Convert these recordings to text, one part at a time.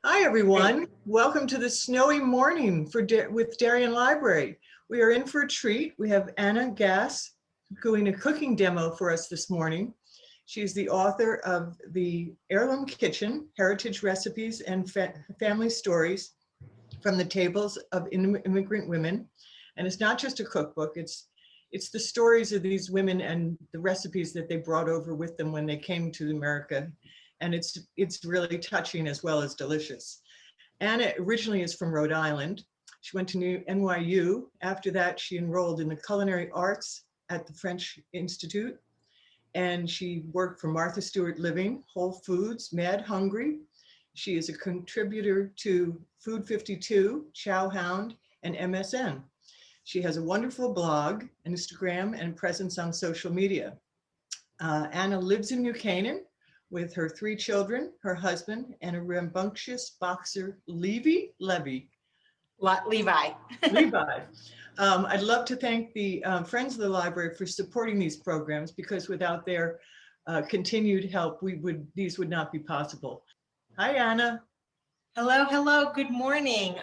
Hi, everyone. Welcome to the snowy morning with Darien Library. We are in for a treat. We have Anna Gass doing a cooking demo for us this morning. She's the author of the Heirloom Kitchen, Heritage Recipes and Family Stories from the Tables of Immigrant Women. And it's not just a cookbook, it's the stories of these women and the recipes that they brought over with them when they came to America. And it's really touching as well as delicious. Anna originally is from Rhode Island. She went to NYU. After that, she enrolled in the culinary arts at the French Institute. And she worked for Martha Stewart Living, Whole Foods, Mad Hungry. She is a contributor to Food 52, Chowhound, and MSN. She has a wonderful blog, Instagram, and presence on social media. Anna lives in New Canaan with her 3 children, her husband, and a rambunctious boxer, Levi. Levi. Levi. I'd love to thank the Friends of the Library for supporting these programs, because without their continued help, these would not be possible. Hi, Anna. Hello, good morning.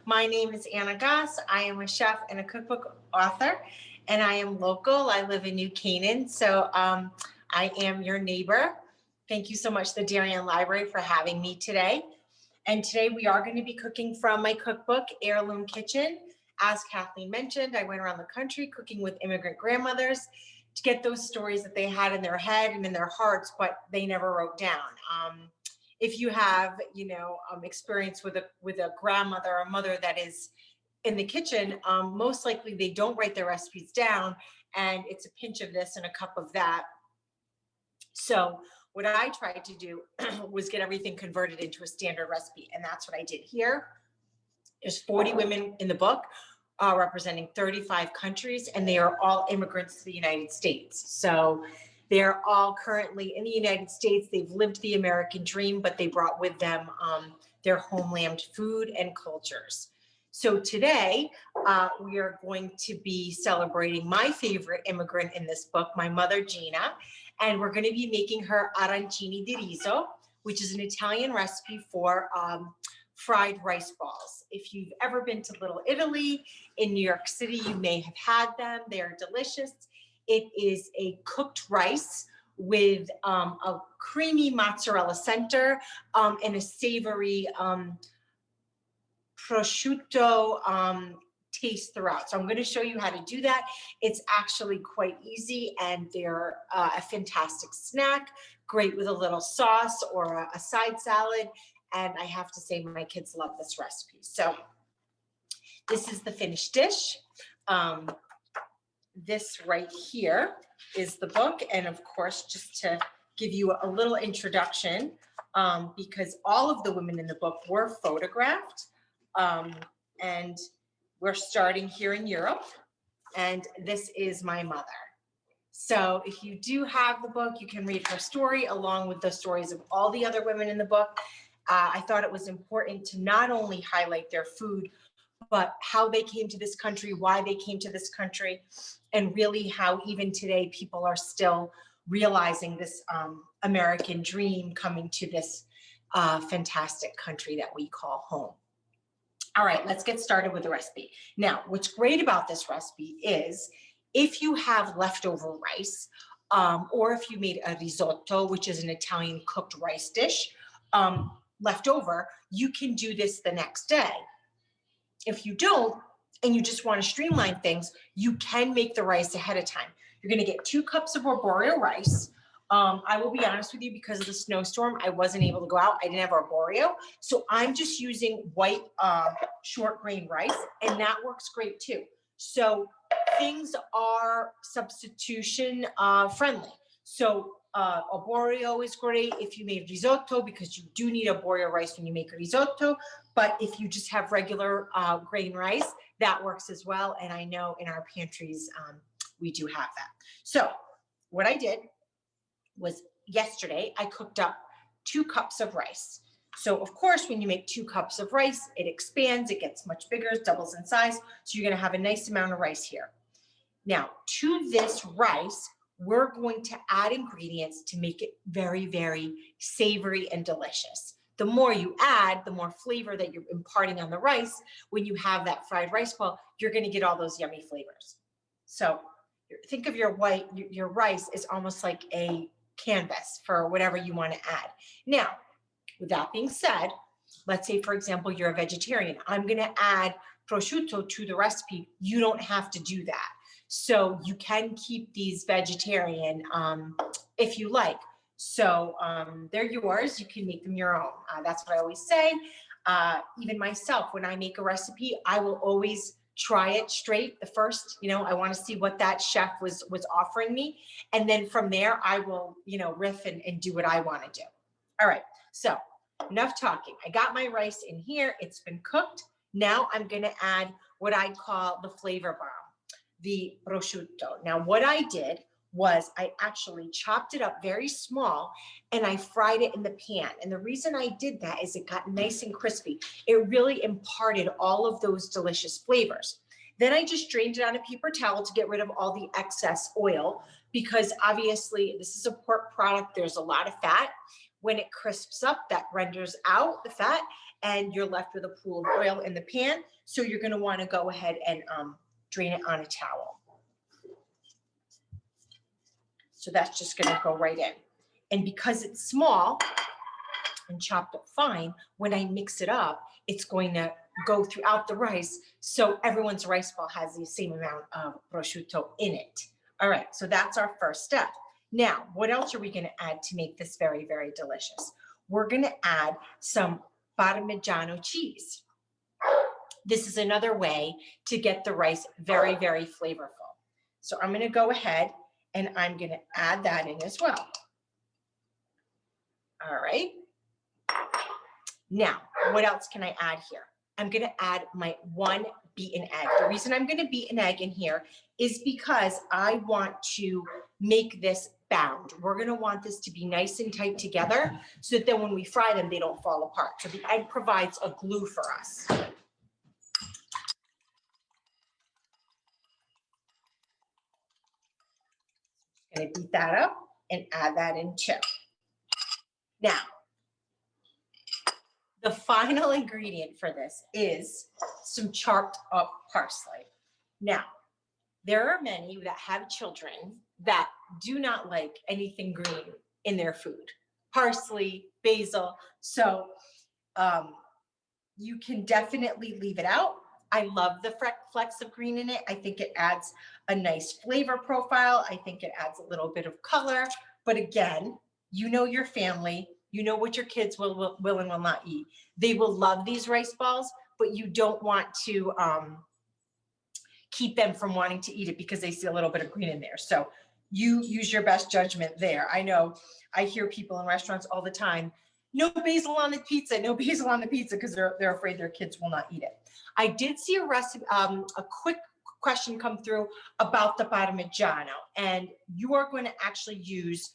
My name is Anna Gass. I am a chef and a cookbook author, and I am local. I live in New Canaan, so I am your neighbor. Thank you so much, the Darien Library, for having me today. And today we are going to be cooking from my cookbook, Heirloom Kitchen. As Kathleen mentioned, I went around the country cooking with immigrant grandmothers to get those stories that they had in their head and in their hearts, but they never wrote down. If you have, experience with a grandmother or a mother that is in the kitchen, most likely they don't write their recipes down, and it's a pinch of this and a cup of that. So what I tried to do was get everything converted into a standard recipe, and that's what I did here. There's 40 women in the book, representing 35 countries, and they are all immigrants to the United States. So they're all currently in the United States. They've lived the American dream, but they brought with them their homeland food and cultures. So today we are going to be celebrating my favorite immigrant in this book, my mother, Gina, and we're going to be making her arancini di riso, which is an Italian recipe for fried rice balls. If you've ever been to Little Italy in New York City, you may have had them. They're delicious. It is a cooked rice with a creamy mozzarella center and a savory prosciutto taste throughout. So I'm going to show you how to do that. It's actually quite easy, and they're a fantastic snack, great with a little sauce or a side salad. And I have to say, my kids love this recipe. So this is the finished dish. This right here is the book. And of course, just to give you a little introduction, because all of the women in the book were photographed. And we're starting here in Europe. And this is my mother. So if you do have the book, you can read her story along with the stories of all the other women in the book. I thought it was important to not only highlight their food, but how they came to this country, why they came to this country, and really how even today people are still realizing this American dream, coming to this fantastic country that we call home. All right, let's get started with the recipe. Now, what's great about this recipe is if you have leftover rice, or if you made a risotto, which is an Italian cooked rice dish, left over, you can do this the next day. If you don't, and you just want to streamline things, you can make the rice ahead of time. You're going to get 2 cups of arborio rice. I will be honest with you, because of the snowstorm, I wasn't able to go out. I didn't have arborio. So I'm just using white short grain rice, and that works great too. So things are substitution friendly. So arborio is great if you made risotto, because you do need arborio rice when you make a risotto. But if you just have regular grain rice, that works as well. And I know in our pantries, we do have that. So what I did was yesterday, I cooked up 2 cups of rice. So of course, when you make 2 cups of rice, it expands, it gets much bigger, it doubles in size. So you're going to have a nice amount of rice here. Now, to this rice, we're going to add ingredients to make it very, very savory and delicious. The more you add, the more flavor that you're imparting on the rice. When you have that fried rice ball, you're going to get all those yummy flavors. So think of your rice as almost like a canvas for whatever you want to add. Now, with that being said, let's say, for example, you're a vegetarian. I'm going to add prosciutto to the recipe. You don't have to do that. So you can keep these vegetarian if you like. So they're yours. You can make them your own. That's what I always say. Even myself, when I make a recipe, I will always try it straight. The first, I want to see what that chef was offering me. And then from there, I will, riff and do what I want to do. All right. So enough talking. I got my rice in here. It's been cooked. Now I'm going to add what I call the flavor bomb, the prosciutto. Now, what I did was I actually chopped it up very small and I fried it in the pan. And the reason I did that is it got nice and crispy. It really imparted all of those delicious flavors. Then I just drained it on a paper towel to get rid of all the excess oil, because obviously this is a pork product. There's a lot of fat. When it crisps up, that renders out the fat and you're left with a pool of oil in the pan. So you're going to want to go ahead and drain it on a towel. So that's just going to go right in. And because it's small and chopped up fine, when I mix it up, it's going to go throughout the rice. So everyone's rice ball has the same amount of prosciutto in it. All right, so that's our first step. Now, what else are we going to add to make this very, very delicious? We're going to add some Parmigiano cheese. This is another way to get the rice very, very flavorful. So I'm going to go ahead and I'm going to add that in as well. All right. Now, what else can I add here? I'm going to add my one beaten egg. The reason I'm going to beat an egg in here is because I want to make this bound. We're going to want this to be nice and tight together so that then when we fry them, they don't fall apart. So the egg provides a glue for us. Going to beat that up and add that in too. Now, the final ingredient for this is some chopped up parsley. Now, there are many that have children that do not like anything green in their food. Parsley, basil. So you can definitely leave it out. I love the flecks of green in it. I think it adds a nice flavor profile. I think it adds a little bit of color. But again, you know your family. You know what your kids will and will not eat. They will love these rice balls, but you don't want to keep them from wanting to eat it because they see a little bit of green in there. So you use your best judgment there. I know I hear people in restaurants all the time, no basil on the pizza, no basil on the pizza, because they're afraid their kids will not eat it. I did see a recipe, a quick question come through about the Parmigiano, and you are going to actually use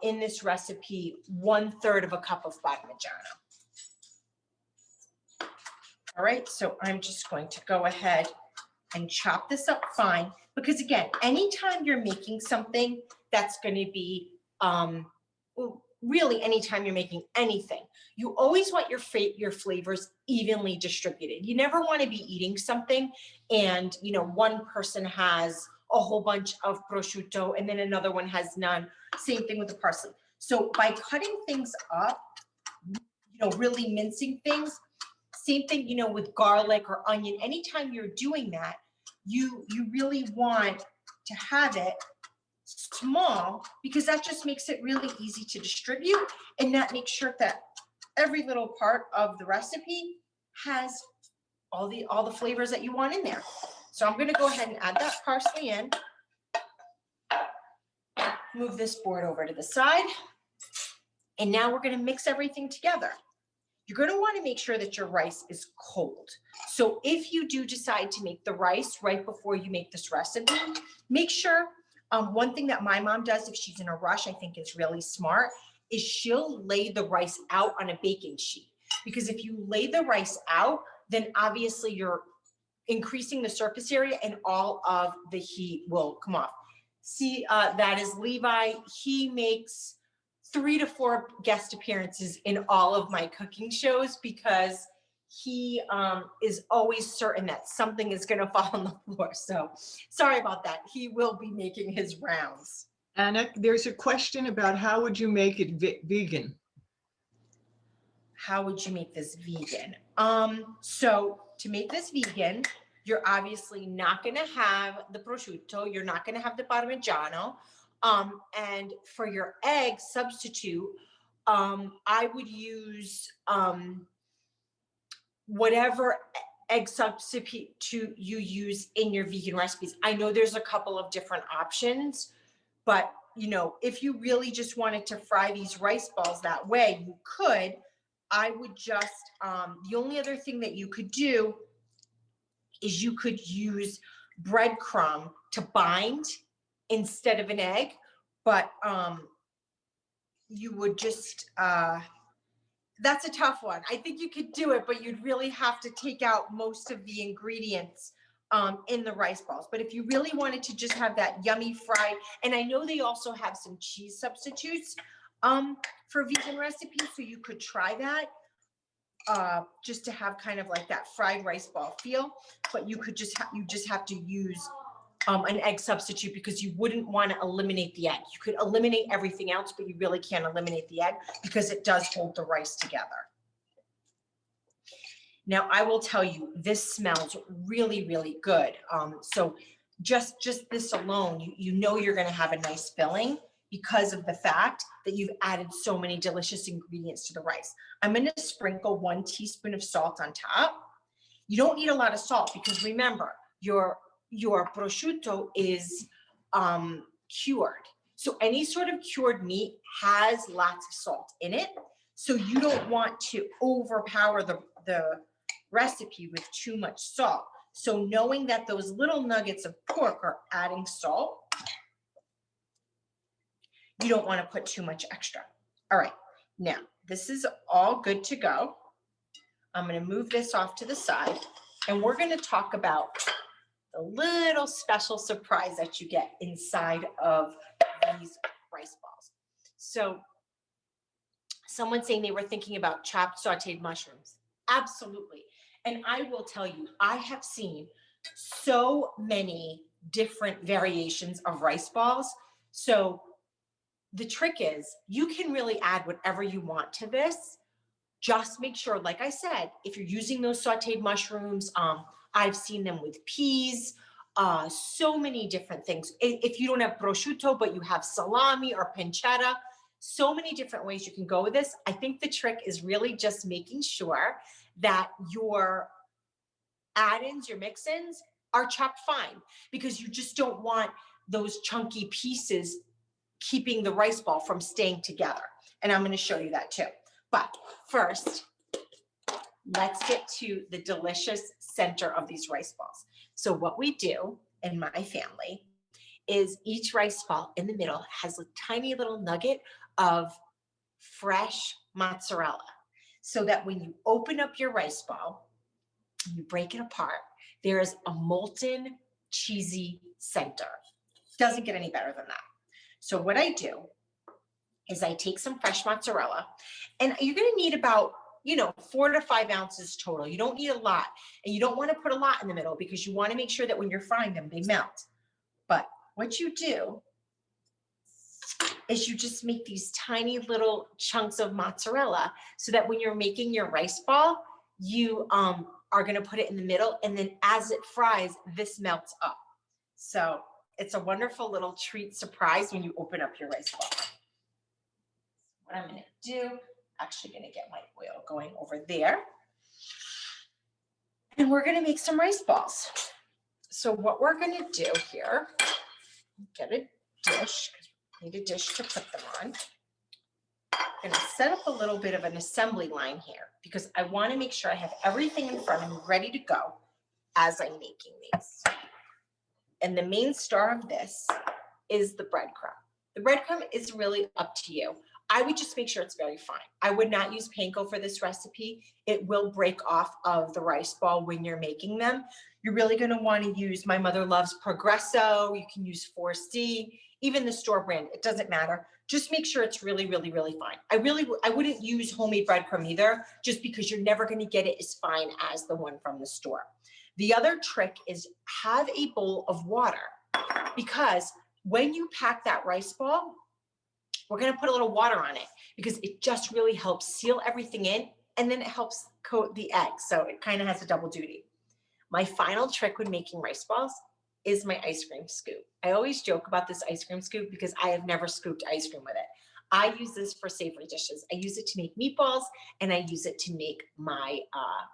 in this recipe 1/3 of a cup of Parmigiano. All right, so I'm just going to go ahead and chop this up fine, because again, anytime you're making something that's going to be really anytime you're making anything, you always want your flavors evenly distributed. You never want to be eating something and one person has a whole bunch of prosciutto and then another one has none. Same thing with the parsley. So by cutting things up, really mincing things, same thing, with garlic or onion. Anytime you're doing that, you really want to have it small, because that just makes it really easy to distribute, and that makes sure that every little part of the recipe has all the flavors that you want in there. So I'm going to go ahead and add that parsley in. Move this board over to the side. And now we're going to mix everything together. You're going to want to make sure that your rice is cold. So if you do decide to make the rice right before you make this recipe, make sure, one thing that my mom does if she's in a rush, I think is really smart, is she'll lay the rice out on a baking sheet. Because if you lay the rice out, then obviously you're increasing the surface area and all of the heat will come off. See, that is Levi. He makes 3 to 4 guest appearances in all of my cooking shows because he is always certain that something is going to fall on the floor. So sorry about that. He will be making his rounds. Anna, there's a question about how would you make it vegan? How would you make this vegan? So to make this vegan, you're obviously not going to have the prosciutto. You're not going to have the parmigiano. And for your egg substitute, I would use whatever egg substitute you use in your vegan recipes. I know there's a couple of different options, but you know, if you really just wanted to fry these rice balls that way, you could. I would just, the only other thing that you could do is you could use breadcrumb to bind instead of an egg, but you would just, that's a tough one. I think you could do it, but you'd really have to take out most of the ingredients in the rice balls. But if you really wanted to just have that yummy fried, and I know they also have some cheese substitutes for vegan recipes, so you could try that just to have kind of like that fried rice ball feel. But you could just have to use an egg substitute because you wouldn't want to eliminate the egg. You could eliminate everything else, but you really can't eliminate the egg because it does hold the rice together. Now, I will tell you, this smells really, really good. So just this alone, you know you're going to have a nice filling because of the fact that you've added so many delicious ingredients to the rice. I'm going to sprinkle 1 teaspoon of salt on top. You don't need a lot of salt because remember, your prosciutto is cured. So any sort of cured meat has lots of salt in it. So you don't want to overpower the recipe with too much salt. So knowing that those little nuggets of pork are adding salt, you don't want to put too much extra. All right, now this is all good to go. I'm going to move this off to the side and we're going to talk about the little special surprise that you get inside of these rice balls. So someone's saying they were thinking about chopped sauteed mushrooms. Absolutely. And I will tell you, I have seen so many different variations of rice balls. So the trick is you can really add whatever you want to this. Just make sure, like I said, if you're using those sauteed mushrooms, I've seen them with peas, so many different things. If you don't have prosciutto, but you have salami or pancetta, so many different ways you can go with this. I think the trick is really just making sure that your add-ins, your mix-ins are chopped fine because you just don't want those chunky pieces keeping the rice ball from staying together. And I'm going to show you that too. But first, let's get to the delicious center of these rice balls. So what we do in my family is each rice ball in the middle has a tiny little nugget of fresh mozzarella, so that when you open up your rice ball, you break it apart, there is a molten, cheesy center. Doesn't get any better than that. So what I do is I take some fresh mozzarella, and you're going to need about 4 to 5 ounces total. You don't need a lot, and you don't want to put a lot in the middle because you want to make sure that when you're frying them, they melt. But what you do is you just make these tiny little chunks of mozzarella so that when you're making your rice ball, you are going to put it in the middle, and then as it fries, this melts up. So it's a wonderful little treat surprise when you open up your rice ball. What I'm going to do, actually going to get my oil going over there. And we're going to make some rice balls. So what we're going to do here, get a dish, because we need a dish to put them on. I'm going to set up a little bit of an assembly line here because I want to make sure I have everything in front of me ready to go as I'm making these. And the main star of this is the breadcrumb. The breadcrumb is really up to you. I would just make sure it's very fine. I would not use panko for this recipe. It will break off of the rice ball when you're making them. You're really going to want to use, my mother loves Progresso. You can use 4C, even the store brand. It doesn't matter. Just make sure it's really, really, really fine. I wouldn't use homemade breadcrumb either, just because you're never going to get it as fine as the one from the store. The other trick is have a bowl of water, because when you pack that rice ball, we're going to put a little water on it because it just really helps seal everything in, and then it helps coat the egg. So it kind of has a double duty. My final trick when making rice balls is my ice cream scoop. I always joke about this ice cream scoop because I have never scooped ice cream with it. I use this for savory dishes. I use it to make meatballs, and I use it to make my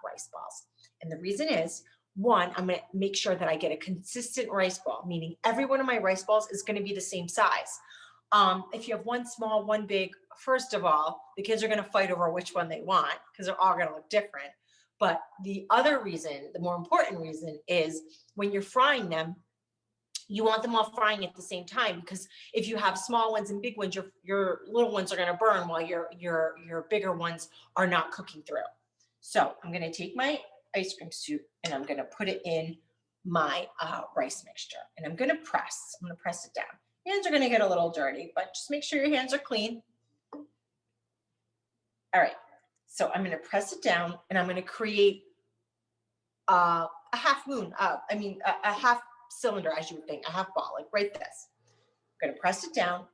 rice balls. And the reason is, one, I'm gonna make sure that I get a consistent rice ball, meaning every one of my rice balls is gonna be the same size. If you have one small, one big, first of all, the kids are gonna fight over which one they want because they're all gonna look different. But the other reason, the more important reason, is when you're frying them, you want them all frying at the same time, because if you have small ones and big ones, your little ones are going to burn while your bigger ones are not cooking through. So I'm going to take my ice cream soup and I'm going to put it in my rice mixture, and I'm going to press it down. Hands are going to get a little dirty, but just make sure your hands are clean. All right. So I'm going to press it down, and I'm going to create a half moon. A half cylinder, as you would think, a half ball, like right this. I'm going to press it down,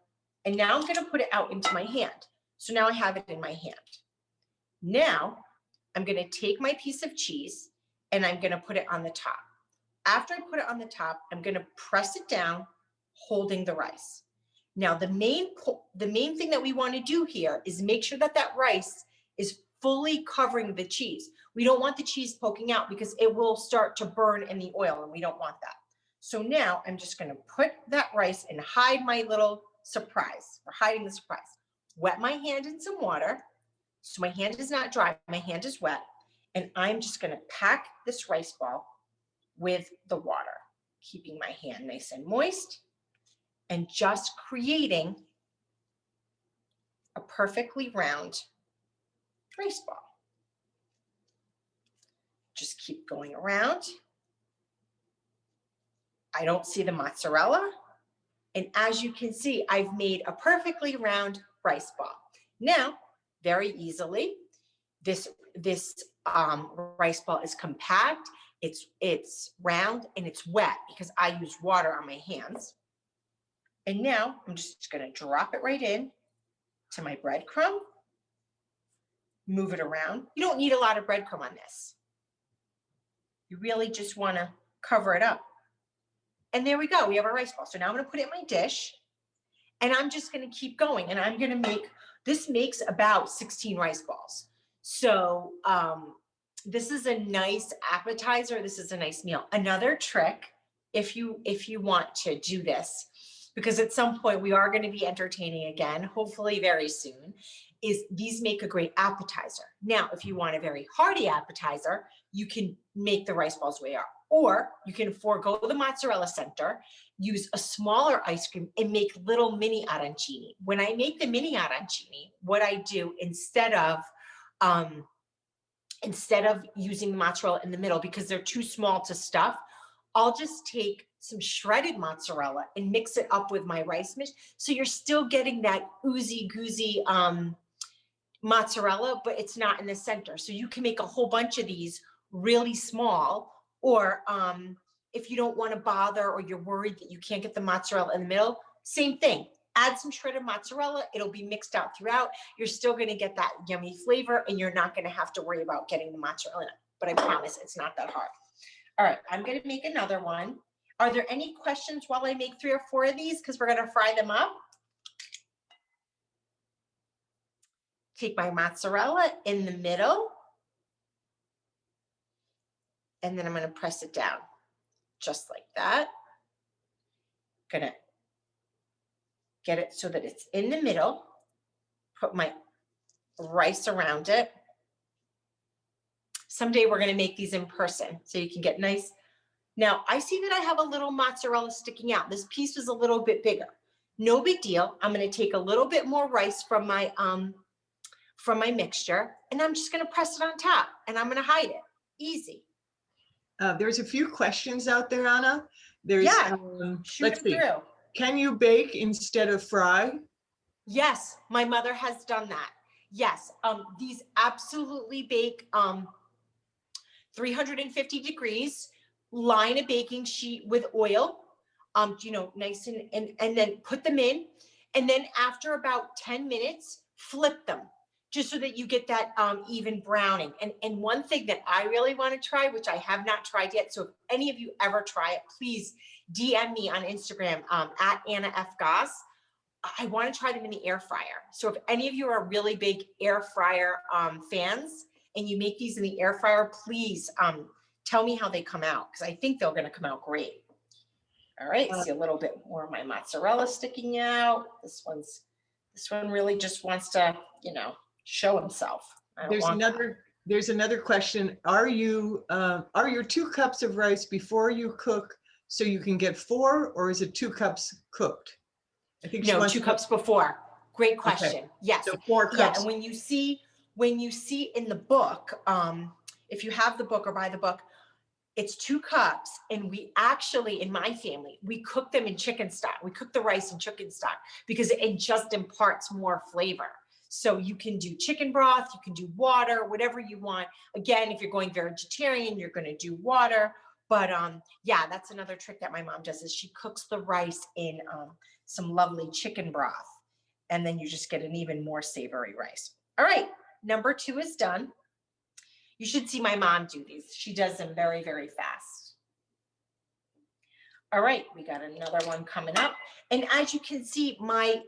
and now I'm going to put it out into my hand. So now I have it in my hand. Now I'm going to take my piece of cheese, and I'm going to put it on the top. After I put it on the top, I'm going to press it down, holding the rice. Now the main thing that we want to do here is make sure that that rice is fully covering the cheese. We don't want the cheese poking out because it will start to burn in the oil, and we don't want that. So now I'm just going to put that rice and hide my little surprise. We're hiding the surprise. Wet my hand in some water. So my hand is not dry, my hand is wet. And I'm just going to pack this rice ball with the water, keeping my hand nice and moist, and just creating a perfectly round rice ball. Just keep going around. I don't see the mozzarella. And as you can see, I've made a perfectly round rice ball. Now, very easily, this rice ball is compact, it's round, and it's wet because I use water on my hands. And now I'm just gonna drop it right in to my breadcrumb. Move it around. You don't need a lot of breadcrumb on this. You really just want to cover it up. And there we go. We have our rice ball. So now I'm going to put it in my dish, and I'm just going to keep going. And I'm going to make, this makes about 16 rice balls. So this is a nice appetizer. This is a nice meal. Another trick, if you want to do this, because at some point we are going to be entertaining again, hopefully very soon, is these make a great appetizer. Now, if you want a very hearty appetizer, you can make the rice balls way up, or you can forego the mozzarella center, use a smaller ice cream, and make little mini arancini. When I make the mini arancini, what I do instead of using the mozzarella in the middle because they're too small to stuff, I'll just take some shredded mozzarella and mix it up with my rice mix. So you're still getting that oozy goozy mozzarella, but it's not in the center. So you can make a whole bunch of these really small, or if you don't want to bother, or you're worried that you can't get the mozzarella in the middle, same thing. Add some shredded mozzarella. It'll be mixed out throughout. You're still going to get that yummy flavor, and you're not going to have to worry about getting the mozzarella in it. But I promise it's not that hard. All right, I'm going to make another one. Are there any questions while I make 3 or 4 of these? Because we're going to fry them up. Take my mozzarella in the middle, and then I'm going to press it down just like that. Going to get it so that it's in the middle. Put my rice around it. Someday we're going to make these in person so you can get nice. Now I see that I have a little mozzarella sticking out. This piece was a little bit bigger. No big deal. I'm going to take a little bit more rice from my mixture, and I'm just going to press it on top, and I'm going to hide it. Easy. There's a few questions out there, Anna. There's, yeah, let's see. through. Can you bake instead of fry? Yes, my mother has done that. Yes, these absolutely bake 350 degrees, line a baking sheet with oil, nice and then put them in. And then after about 10 minutes, flip them just so that you get that even browning. And one thing that I really want to try, which I have not tried yet. So if any of you ever try it, please DM me on Instagram at Anna F. Gass. I want to try them in the air fryer. So if any of you are really big air fryer fans and you make these in the air fryer, please tell me how they come out, because I think they're going to come out great. All right, see a little bit more of my mozzarella sticking out. This one really just wants to, show himself. There's another question. Are your 2 cups of rice before you cook so you can get 4, or is it 2 cups cooked? I think no, 2 cups before. Great question. Okay. Yes. So 4 cups. Yeah, and when you see in the book, if you have the book or buy the book, it's 2 cups. And we actually, in my family, we cook them in chicken stock. We cook the rice in chicken stock because it just imparts more flavor. So you can do chicken broth, you can do water, whatever you want. Again, if you're going vegetarian, you're going to do water. But yeah, that's another trick that my mom does, is she cooks the rice in some lovely chicken broth. And then you just get an even more savory rice. All right, number 2 is done. You should see my mom do these. She does them very, very fast. All right, we got another one coming up. And as you can see, my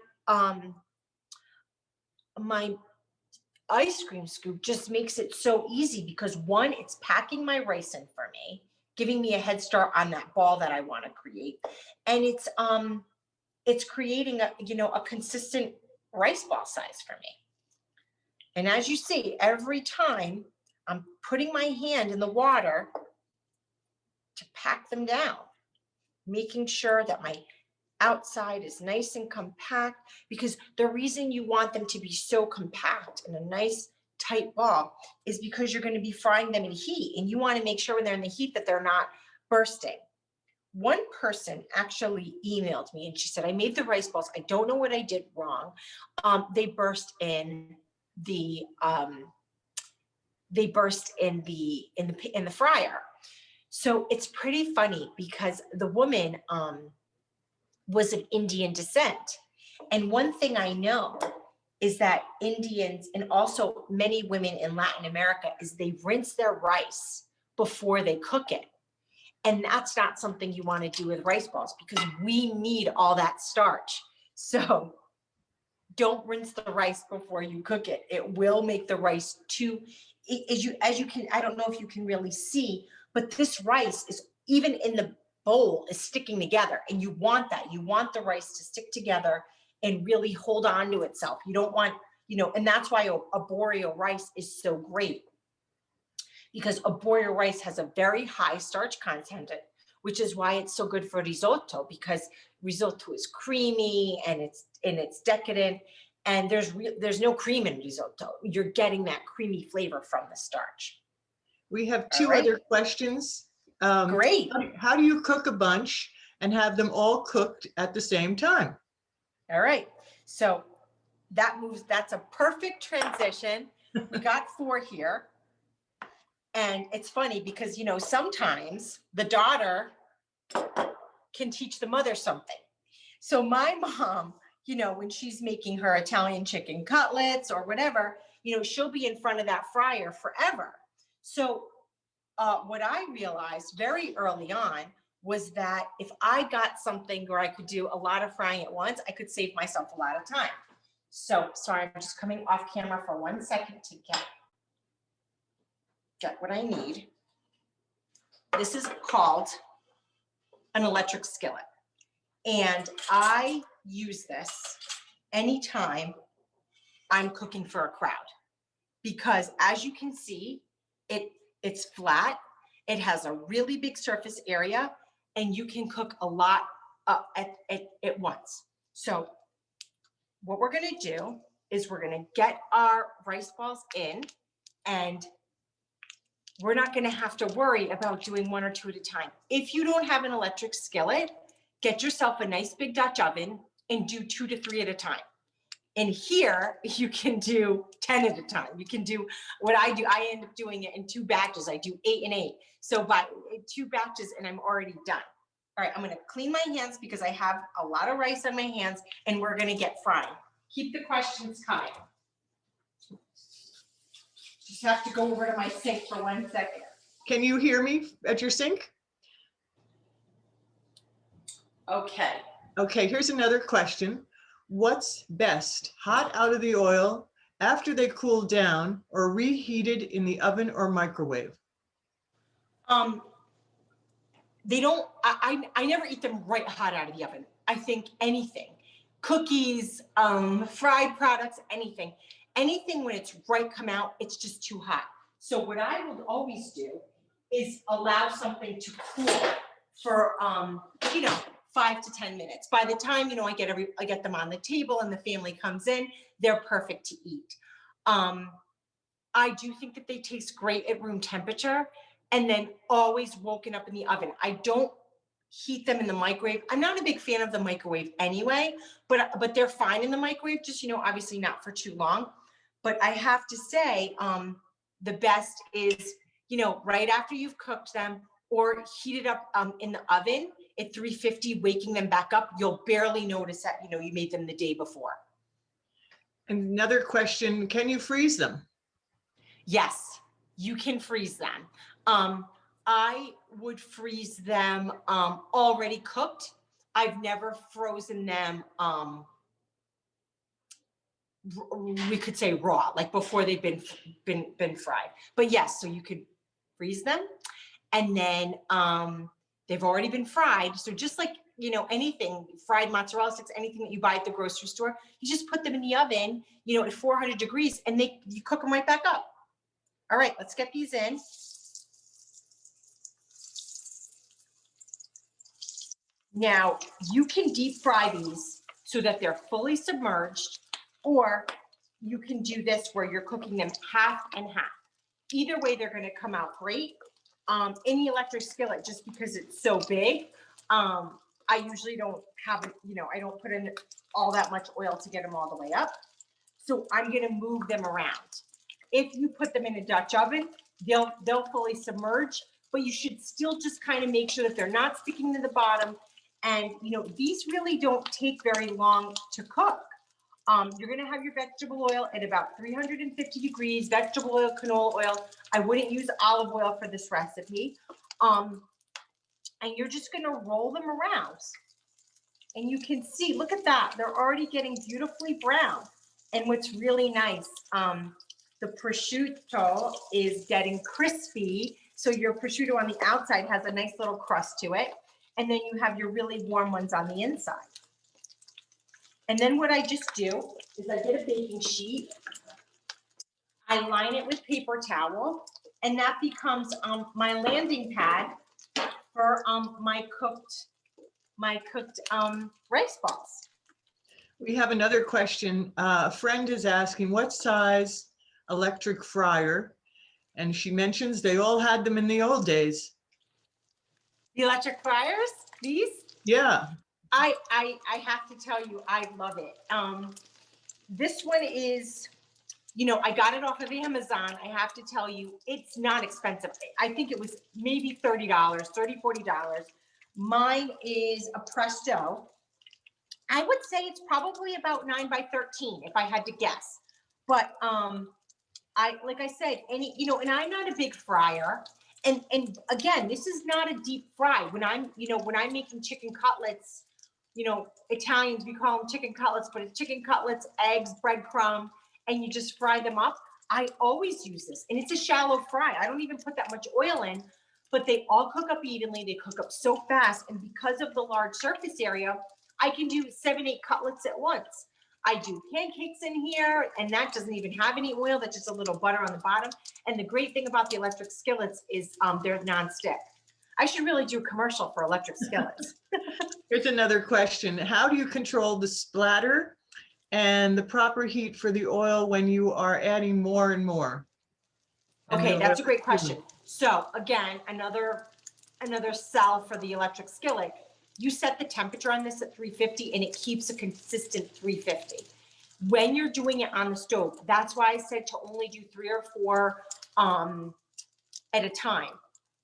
ice cream scoop just makes it so easy, because one, it's packing my rice in for me, giving me a head start on that ball that I want to create. And it's creating a consistent rice ball size for me. And as you see, every time I'm putting my hand in the water to pack them down, making sure that my outside is nice and compact, because the reason you want them to be so compact in a nice tight ball is because you're going to be frying them in heat, and you want to make sure when they're in the heat that they're not bursting. One person actually emailed me and she said, I made the rice balls. I don't know what I did wrong. They burst in the fryer. So it's pretty funny, because the woman was of Indian descent. And one thing I know is that Indians, and also many women in Latin America, is they rinse their rice before they cook it. And that's not something you want to do with rice balls, because we need all that starch. So don't rinse the rice before you cook it. It will make the rice too, as you can, I don't know if you can really see, but this rice is, even in the bowl, is sticking together. And you want that. You want the rice to stick together and really hold on to itself. You don't want, and that's why arborio rice is so great, because arborio rice has a very high starch content, which is why it's so good for risotto, because risotto is creamy and it's decadent, and there's no cream in risotto. You're getting that creamy flavor from the starch. We have 2 other questions. Great. How do you cook a bunch and have them all cooked at the same time? All right. So that's a perfect transition. We got 4 here. And it's funny because, sometimes the daughter can teach the mother something. So my mom, when she's making her Italian chicken cutlets or whatever, she'll be in front of that fryer forever. So what I realized very early on was that if I got something where I could do a lot of frying at once, I could save myself a lot of time. So sorry, I'm just coming off camera for 1 second to get what I need. This is called an electric skillet. And I use this anytime I'm cooking for a crowd, because as you can see, it's flat. It has a really big surface area, and you can cook a lot at once. So what we're going to do is we're going to get our rice balls in, and we're not going to have to worry about doing 1 or 2 at a time. If you don't have an electric skillet, get yourself a nice big Dutch oven and do 2 to 3 at a time. In here, you can do 10 at a time. You can do what I do. I end up doing it in 2 batches. I do 8 and 8. So by 2 batches and I'm already done. All right, I'm gonna clean my hands because I have a lot of rice on my hands and we're gonna get frying. Keep the questions coming. Just have to go over to my sink for 1 second. Can you hear me at your sink? Okay. Okay, here's another question. What's best, hot out of the oil, after they cool down, or reheated in the oven or microwave? They don't, I never eat them right hot out of the oven. I think anything, cookies, fried products, anything when it's right come out, it's just too hot. So what I will always do is allow something to cool for, 5 to 10 minutes. By the time, I get them on the table and the family comes in, they're perfect to eat. I do think that they taste great at room temperature, and then always woken up in the oven. I don't heat them in the microwave. I'm not a big fan of the microwave anyway, but they're fine in the microwave, just, obviously not for too long. But I have to say, the best is, right after you've cooked them, or heat it up in the oven at 350, waking them back up. You'll barely notice that, you made them the day before. Another question, can you freeze them? Yes, you can freeze them. I would freeze them already cooked. I've never frozen them, we could say raw, like before they've been fried. But yes, so you could freeze them, and then they've already been fried. So just like, anything, fried mozzarella sticks, anything that you buy at the grocery store, you just put them in the oven, at 400 degrees, and you cook them right back up. All right, let's get these in. Now, you can deep fry these so that they're fully submerged, or you can do this where you're cooking them half and half. Either way, they're gonna come out great. In the electric skillet, just because it's so big, I usually don't have, I don't put in all that much oil to get them all the way up. So I'm gonna move them around. If you put them in a Dutch oven, they'll fully submerge, but you should still just kind of make sure that they're not sticking to the bottom. And, these really don't take very long to cook. You're gonna have your vegetable oil at about 350 degrees, vegetable oil, canola oil. I wouldn't use olive oil for this recipe. And you're just gonna roll them around. And you can see, look at that, they're already getting beautifully brown. And what's really nice, the prosciutto is getting crispy. So your prosciutto on the outside has a nice little crust to it. And then you have your really warm ones on the inside. And then what I just do is I get a baking sheet, I line it with paper towel, and that becomes my landing pad for my cooked rice balls. We have another question. A friend is asking, what size electric fryer? And she mentions they all had them in the old days. The electric fryers, these? Yeah. I have to tell you, I love it. This one is, I got it off of Amazon. I have to tell you, it's not expensive. I think it was maybe $30, $30, $40. Mine is a Presto. I would say it's probably about 9 by 13 if I had to guess. But like I said, and I'm not a big fryer. And again, this is not a deep fry. When I'm making chicken cutlets, Italians, we call them chicken cutlets, but it's chicken cutlets, eggs, breadcrumb, and you just fry them up. I always use this, and it's a shallow fry. I don't even put that much oil in, but they all cook up evenly. They cook up so fast, and because of the large surface area, I can do 7, 8 cutlets at once. I do pancakes in here, and that doesn't even have any oil. That's just a little butter on the bottom. And the great thing about the electric skillets is they're nonstick. I should really do a commercial for electric skillets. Here's another question. How do you control the splatter and the proper heat for the oil when you are adding more and more? Okay, that's a great question. So again, another sell for the electric skillet. You set the temperature on this at 350 and it keeps a consistent 350. when you're doing it on the stove. That's why I said to only do 3 or 4 at a time.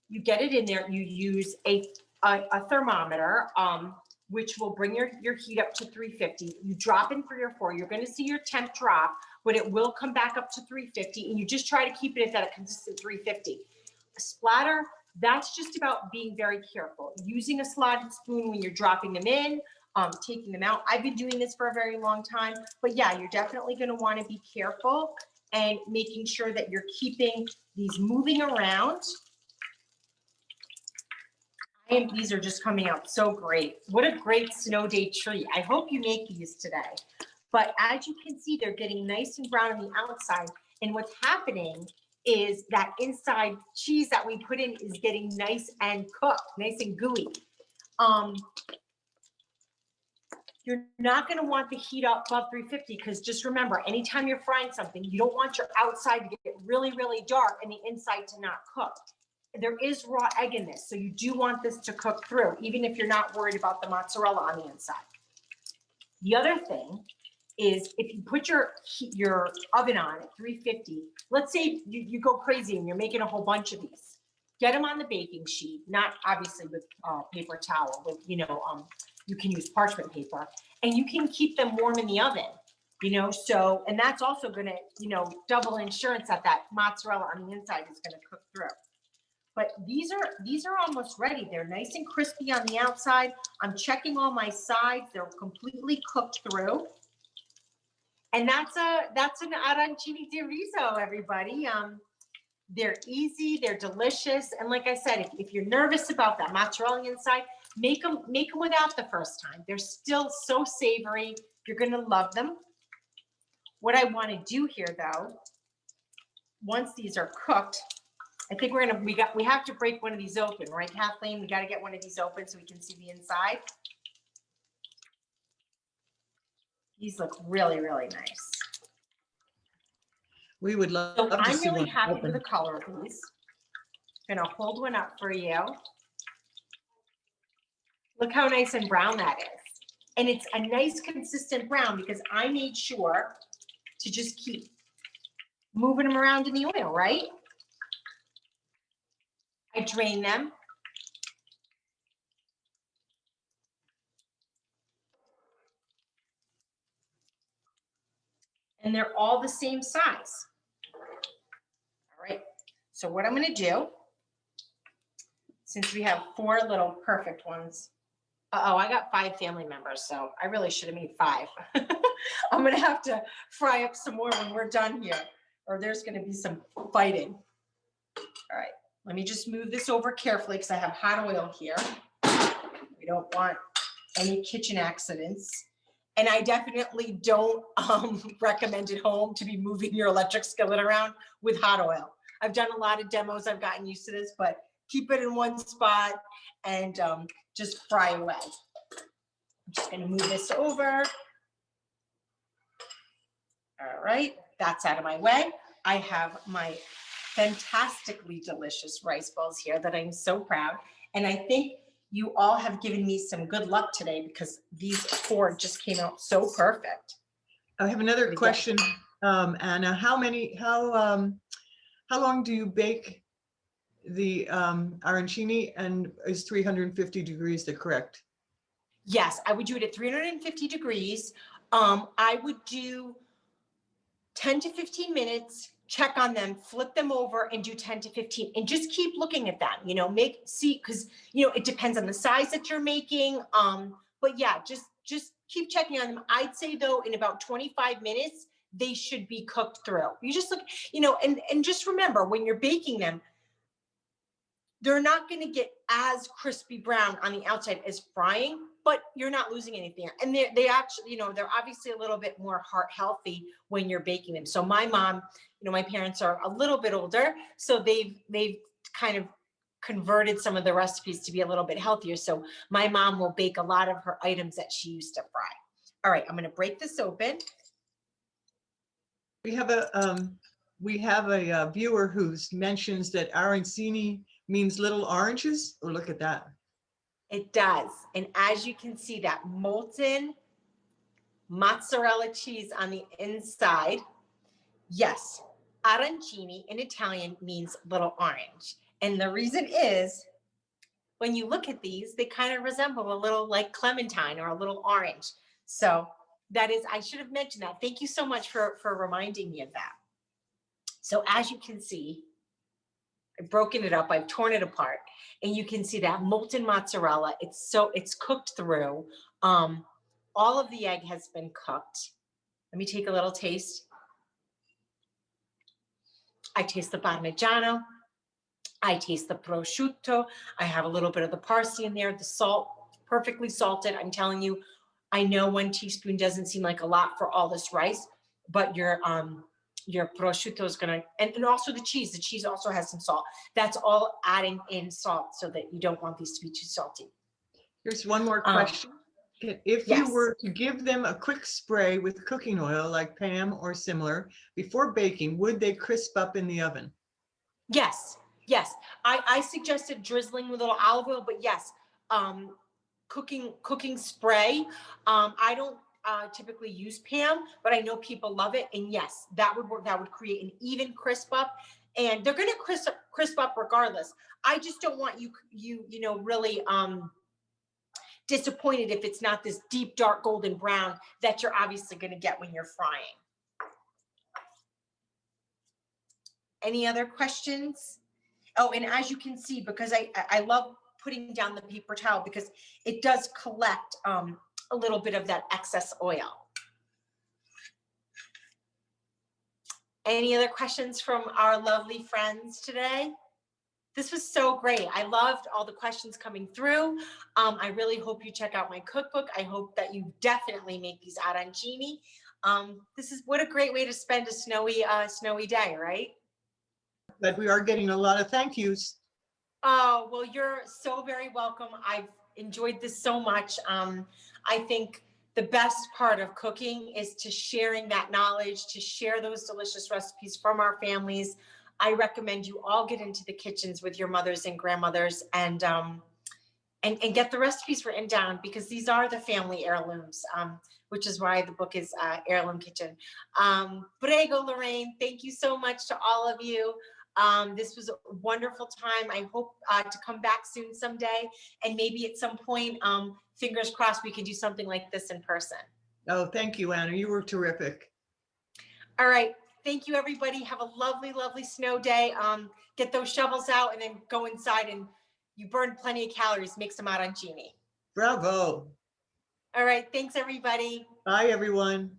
You get it in there, you use a thermometer, which will bring your heat up to 350. You drop in 3 or 4, you're gonna see your temp drop, but it will come back up to 350, and you just try to keep it at that consistent 350. A splatter, that's just about being very careful. Using a slotted spoon when you're dropping them in, taking them out. I've been doing this for a very long time, but yeah, you're definitely gonna wanna be careful and making sure that you're keeping these moving around. And these are just coming out so great. What a great snow day treat. I hope you make these today. But as you can see, they're getting nice and brown on the outside. And what's happening is that inside cheese that we put in is getting nice and cooked, nice and gooey. You're not going to want the heat up above 350 because just remember, anytime you're frying something, you don't want your outside to get really, really dark and the inside to not cook. There is raw egg in this, so you do want this to cook through, even if you're not worried about the mozzarella on the inside. The other thing is if you put your oven on at 350, let's say you go crazy and you're making a whole bunch of these. Get them on the baking sheet, not obviously with paper towel, with, you can use parchment paper, and you can keep them warm in the oven, so, and that's also gonna, double insurance that mozzarella on the inside is gonna cook through. But these are almost ready. They're nice and crispy on the outside. I'm checking all my sides. They're completely cooked through. And that's an arancini di riso, everybody. They're easy, they're delicious. And like I said, if you're nervous about that mozzarella inside, make them without the first time. They're still so savory. You're gonna love them. What I wanna do here though, once these are cooked, I think we have to break one of these open, right, Kathleen? We got to get one of these open so we can see the inside. These look really, really nice. We would love to I'm see really one happy open. with the color of these. I'm gonna hold one up for you. Look how nice and brown that is. And it's a nice consistent brown because I made sure to just keep moving them around in the oil, right? I drain them. And they're all the same size. All right, so what I'm gonna do, since we have 4 little perfect ones, I got 5 family members, so I really should have made 5. I'm gonna have to fry up some more when we're done here, or there's gonna be some fighting. All right, let me just move this over carefully because I have hot oil here. We don't want any kitchen accidents. And I definitely don't recommend at home to be moving your electric skillet around with hot oil. I've done a lot of demos, I've gotten used to this, but keep it in one spot and just fry away. I'm just gonna move this over. All right, that's out of my way. I have my fantastically delicious rice balls here that I'm so proud. And I think you all have given me some good luck today because these 4 just came out so perfect. I have another question, Anna. How long do you bake the arancini, and is 350 degrees the correct? Yes, I would do it at 350 degrees. I would do 10 to 15 minutes, check on them, flip them over and do 10 to 15 and just keep looking at them, because it depends on the size that you're making. But yeah, just keep checking on them. I'd say though, in about 25 minutes, they should be cooked through. You just look, and just remember when you're baking them, they're not going to get as crispy brown on the outside as frying, but you're not losing anything. And they actually, they're obviously a little bit more heart healthy when you're baking them. So my mom, my parents are a little bit older, so they've kind of converted some of the recipes to be a little bit healthier. So my mom will bake a lot of her items that she used to fry. All right, I'm going to break this open. We have a viewer who mentions that arancini means little oranges. Oh, look at that. It does. And as you can see, that molten mozzarella cheese on the inside. Yes, arancini in Italian means little orange. And the reason is, when you look at these, they kind of resemble a little like clementine or a little orange. So that is, I should have mentioned that. Thank you so much for reminding me of that. So as you can see, I've broken it up, I've torn it apart, and you can see that molten mozzarella. It's cooked through. All of the egg has been cooked. Let me take a little taste. I taste the Parmigiano. I taste the prosciutto. I have a little bit of the parsley in there, the salt, perfectly salted. I'm telling you, I know 1 teaspoon doesn't seem like a lot for all this rice, but your prosciutto is gonna, and also the cheese also has some salt. That's all adding in salt so that you don't want these to be too salty. Here's one more question. If yes. you were to give them a quick spray with cooking oil like Pam or similar before baking, would they crisp up in the oven? Yes, yes. I suggested drizzling with a little olive oil, but yes, cooking spray. I don't typically use Pam, but I know people love it, and yes, that would work. That would create an even crisp up, and they're going to crisp up regardless. I just don't want you know really disappointed if it's not this deep dark golden brown that you're obviously going to get when you're frying. Any other questions? Oh, and as you can see, because I love putting down the paper towel because it does collect a little bit of that excess oil. Any other questions from our lovely friends today? This was so great. I loved all the questions coming through. I really hope you check out my cookbook. I hope that you definitely make these arancini. This is what a great way to spend a snowy day, right? But we are getting a lot of thank yous. Oh, well, you're so very welcome. I've enjoyed this so much. I think the best part of cooking is to sharing that knowledge, to share those delicious recipes from our families. I recommend you all get into the kitchens with your mothers and grandmothers and get the recipes written down, because these are the family heirlooms, which is why the book is Heirloom Kitchen. Prego, Lorraine, thank you so much to all of you. This was a wonderful time. I hope to come back soon someday, and maybe at some point, fingers crossed, we can do something like this in person. Oh, thank you, Anna. You were terrific. All right. Thank you, everybody. Have a lovely, lovely snow day. Get those shovels out and then go inside, and you burned plenty of calories. Make some arancini. Bravo. All right. Thanks, everybody. Bye, everyone.